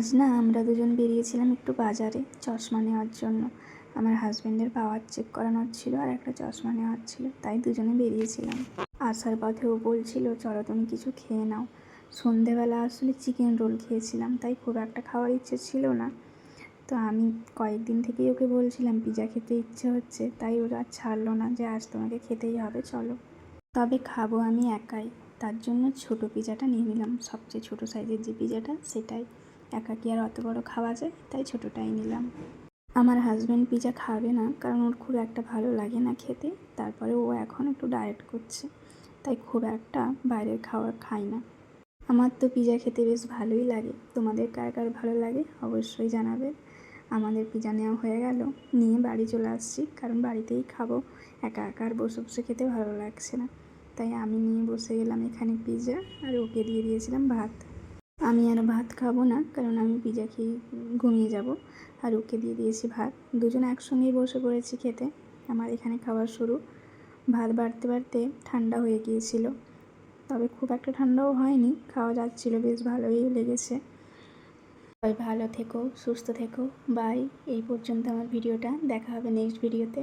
আজ না আমরা দুজন বেরিয়েছিলাম একটু বাজারে চশমা নেওয়ার জন্য। আমার হাজব্যান্ডের পাওয়ার চেক করানোর ছিল আর একটা চশমা নেওয়ার ছিল, তাই দুজনে বেরিয়েছিলাম। আসার পথে ও বলছিল চলো তুমি কিছু খেয়ে নাও। সন্ধেবেলা আসলে চিকেন রোল খেয়েছিলাম, তাই খুব একটা খাওয়ার ইচ্ছে ছিল না। তো আমি কয়েকদিন থেকেই ওকে বলছিলাম পিৎজা খেতে ইচ্ছে হচ্ছে, তাই ওরা আর ছাড়লো না যে আজ তোমাকে খেতেই হবে চলো। তবে খাবো আমি একাই, তার জন্য ছোটো পিৎজাটা নিয়ে নিলাম, সবচেয়ে ছোটো সাইজের যে পিৎজাটা সেটাই। একা কি আর অত বড় খাওয়া যায়, তাই ছোটোটাই নিলাম। আমার হাজব্যান্ড পিৎজা খাবে না, কারণ ওর খুব একটা ভালো লাগে না খেতে। তারপরে ও এখন একটু ডায়েট করছে, তাই খুব একটা বাইরের খাবার খাই না। আমার তো পিৎজা খেতে বেশ ভালোই লাগে। তোমাদের কার কার ভালো লাগে অবশ্যই জানাবে। আমাদের পিৎজা নেওয়া হয়ে গেল, নিয়ে বাড়ি চলে আসছি, কারণ বাড়িতেই খাবো। একা একা আর বসে বসে খেতে ভালো লাগছে না, তাই আমি নিয়ে বসে গেলাম এখানে পিৎজা, আর ওকে দিয়ে দিয়েছিলাম ভাত। আমি আর ভাত খাবো না, কারণ আমি পিৎজা খেয়ে ঘুমিয়ে যাব। আর ওকে দিয়ে দিয়েছি ভাত, দুজনে একসঙ্গেই বসে পড়েছি খেতে। আমার এখানে খাওয়া শুরু। ভাত বাড়তে বাড়তে ঠান্ডা হয়ে গিয়েছিল, তবে খুব একটা ঠান্ডাও হয়নি, খাওয়া যাচ্ছিলো, বেশ ভালোই লেগেছে। সবাই ভালো থেকো, সুস্থ থেকো, বাই। এই পর্যন্ত আমার ভিডিওটা, দেখা হবে নেক্সট ভিডিওতে।